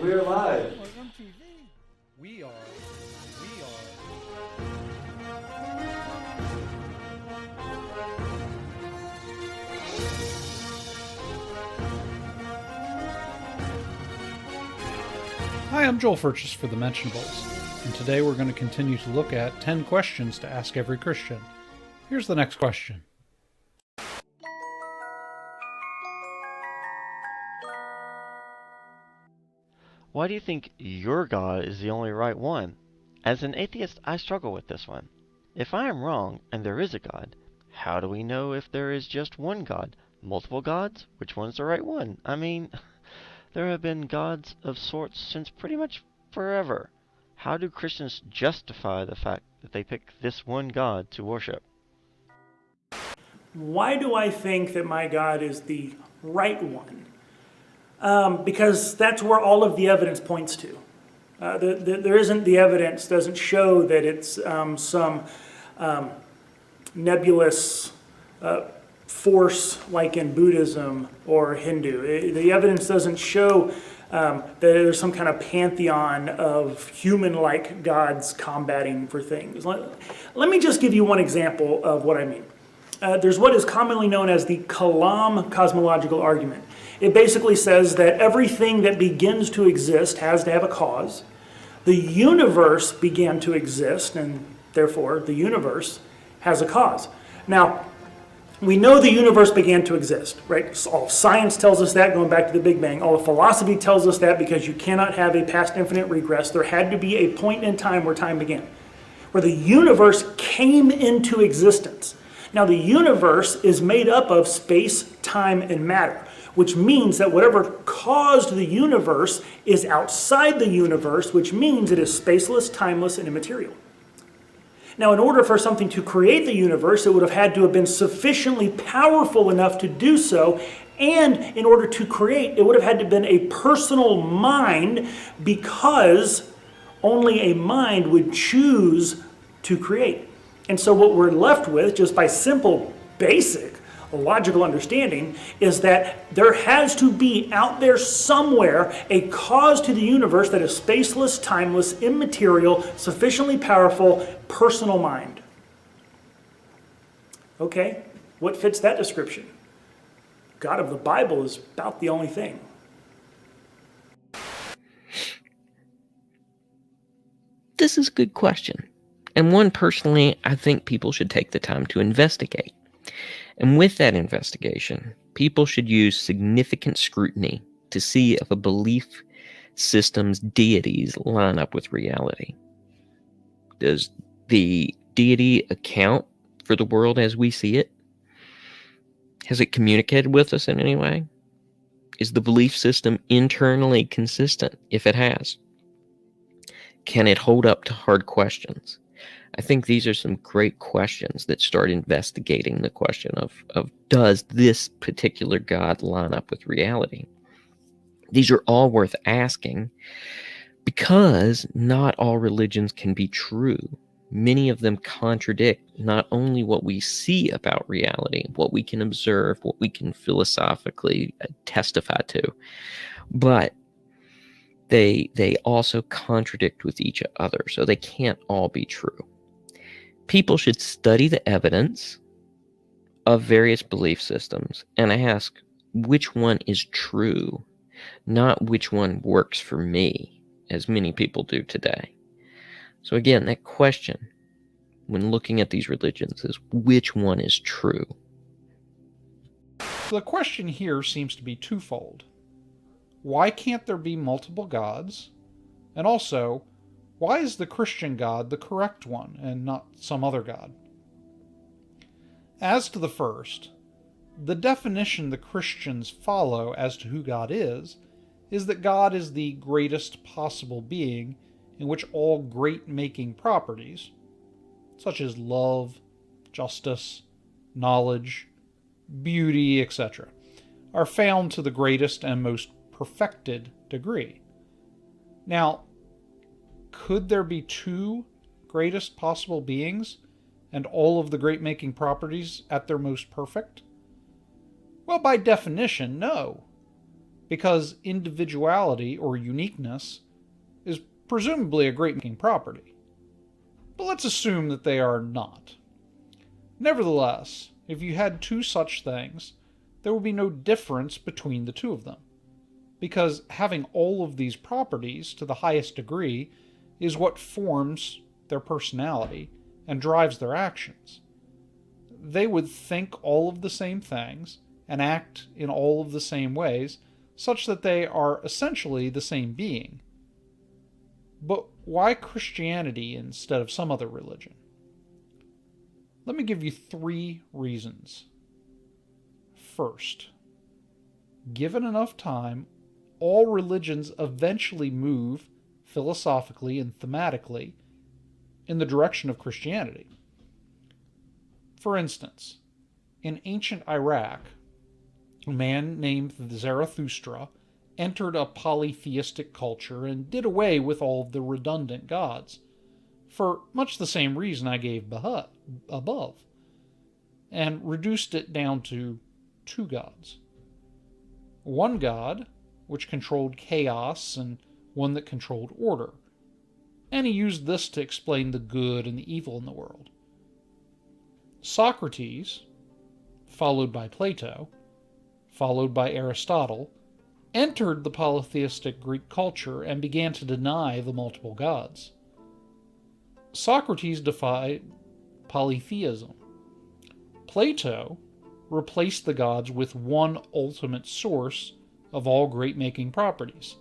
we're live. On TV. We are. Hi, I'm Joel Furches for the Mentionables, and today we're going to continue to look at 10 questions to ask every Christian. Here's the next question. Why do you think your God is the only right one? As an atheist, I struggle with this one. If I am wrong and there is a God, how do we know if there is just one God? Multiple gods? Which one's the right one? I mean, there have been gods of sorts since pretty much forever. How do Christians justify the fact that they pick this one God to worship? Why do I think that my God is the right one? Because that's where all of the evidence points to. There isn't the evidence, doesn't show that it's some nebulous force like in Buddhism or Hindu. The evidence doesn't show that there's some kind of pantheon of human-like gods combating for things. Let me just give you one example of what I mean. There's what is commonly known as the Kalam cosmological argument. It basically says that everything that begins to exist has to have a cause. The universe began to exist, and therefore the universe has a cause. Now, we know the universe began to exist, right? All science tells us that, going back to the Big Bang. All of philosophy tells us that, because you cannot have a past infinite regress. There had to be a point in time where time began, where the universe came into existence. Now, the universe is made up of space, time, and matter, which means that whatever caused the universe is outside the universe, which means it is spaceless, timeless, and immaterial. Now, in order for something to create the universe, it would have had to have been sufficiently powerful enough to do so, and in order to create, it would have had to have been a personal mind, because only a mind would choose to create. And so what we're left with, just by simple, basic, logical understanding, is that there has to be out there somewhere a cause to the universe that is spaceless, timeless, immaterial, sufficiently powerful, personal mind. Okay, what fits that description? God of the Bible is about the only thing. This is a good question, and one personally I think people should take the time to investigate. And with that investigation, people should use significant scrutiny to see if a belief system's deities line up with reality. Does the deity account for the world as we see it? Has it communicated with us in any way? Is the belief system internally consistent if it has? Can it hold up to hard questions? I think these are some great questions that start investigating the question of does this particular God line up with reality? These are all worth asking, because not all religions can be true. Many of them contradict not only what we see about reality, what we can observe, what we can philosophically testify to, but they also contradict with each other, so they can't all be true. People should study the evidence of various belief systems and ask which one is true, not which one works for me, as many people do today. So again, that question when looking at these religions is which one is true? The question here seems to be twofold. Why can't there be multiple gods? And also, why is the Christian God the correct one and not some other God? As to the first, the definition the Christians follow as to who God is that God is the greatest possible being in which all great-making properties, such as love, justice, knowledge, beauty, etc., are found to the greatest and most perfected degree. Now, could there be two greatest possible beings and all of the great-making properties at their most perfect? Well, by definition, no. because individuality or uniqueness is presumably a great making property. But let's assume that they are not. Nevertheless, if you had two such things, there would be no difference between the two of them, because having all of these properties to the highest degree is what forms their personality and drives their actions. They would think all of the same things and act in all of the same ways, such that they are essentially the same being. But why Christianity instead of some other religion? Let me give you 3 reasons. First, given enough time, all religions eventually move, philosophically and thematically, in the direction of Christianity. For instance, in ancient Iraq, a man named Zarathustra entered a polytheistic culture and did away with all of the redundant gods, for much the same reason I gave above, and reduced it down to 2 gods. One god, which controlled chaos, and one that controlled order, and he used this to explain the good and the evil in the world. Socrates, followed by Plato, followed by Aristotle, entered the polytheistic Greek culture and began to deny the multiple gods. Socrates defied polytheism. Plato replaced the gods with one ultimate source of all great-making properties,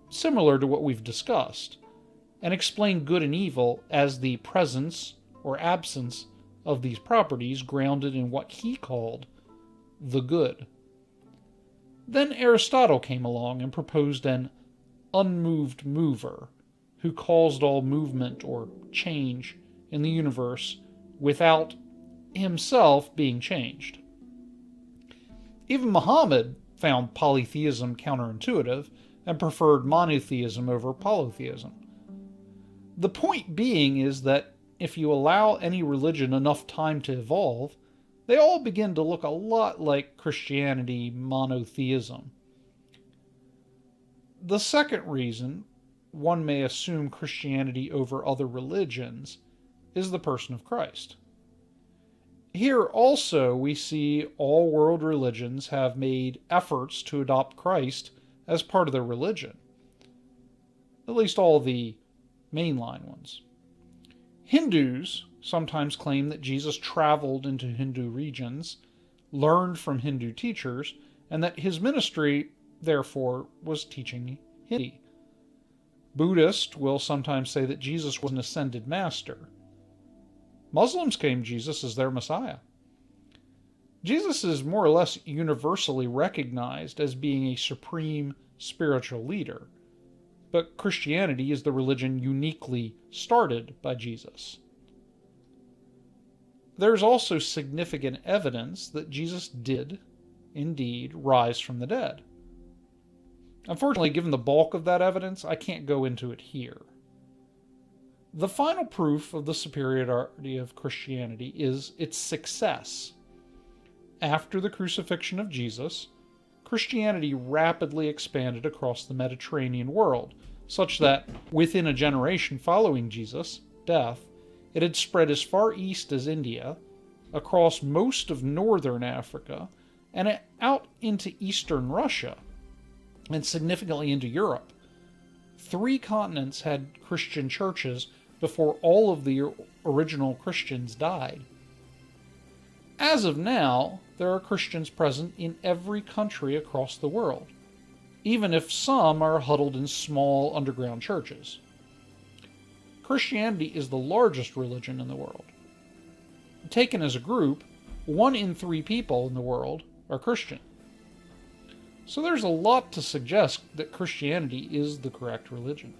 similar to what we've discussed, and explained good and evil as the presence or absence of these properties grounded in what he called the good. Then Aristotle came along and proposed an unmoved mover who caused all movement or change in the universe without himself being changed. Even Muhammad found polytheism counterintuitive and preferred monotheism over polytheism. The point being is that if you allow any religion enough time to evolve, they all begin to look a lot like Christianity monotheism. The second reason one may assume Christianity over other religions is the person of Christ. Here also we see all world religions have made efforts to adopt Christ as part of their religion. At least all the mainline ones. Hindus sometimes claim that Jesus traveled into Hindu regions, learned from Hindu teachers, and that his ministry, therefore, was teaching Hindi. Buddhists will sometimes say that Jesus was an ascended master. Muslims claim Jesus as their Messiah. Jesus is more or less universally recognized as being a supreme spiritual leader, but Christianity is the religion uniquely started by Jesus. There's also significant evidence that Jesus did, indeed, rise from the dead. Unfortunately, given the bulk of that evidence, I can't go into it here. The final proof of the superiority of Christianity is its success. After the crucifixion of Jesus, Christianity rapidly expanded across the Mediterranean world, such that, within a generation following Jesus' death, it had spread as far east as India, across most of northern Africa, and out into eastern Russia, and significantly into Europe. 3 continents had Christian churches before all of the original Christians died. As of now, there are Christians present in every country across the world, even if some are huddled in small underground churches. Christianity is the largest religion in the world. Taken as a group, 1 in 3 people in the world are Christian. So there's a lot to suggest that Christianity is the correct religion.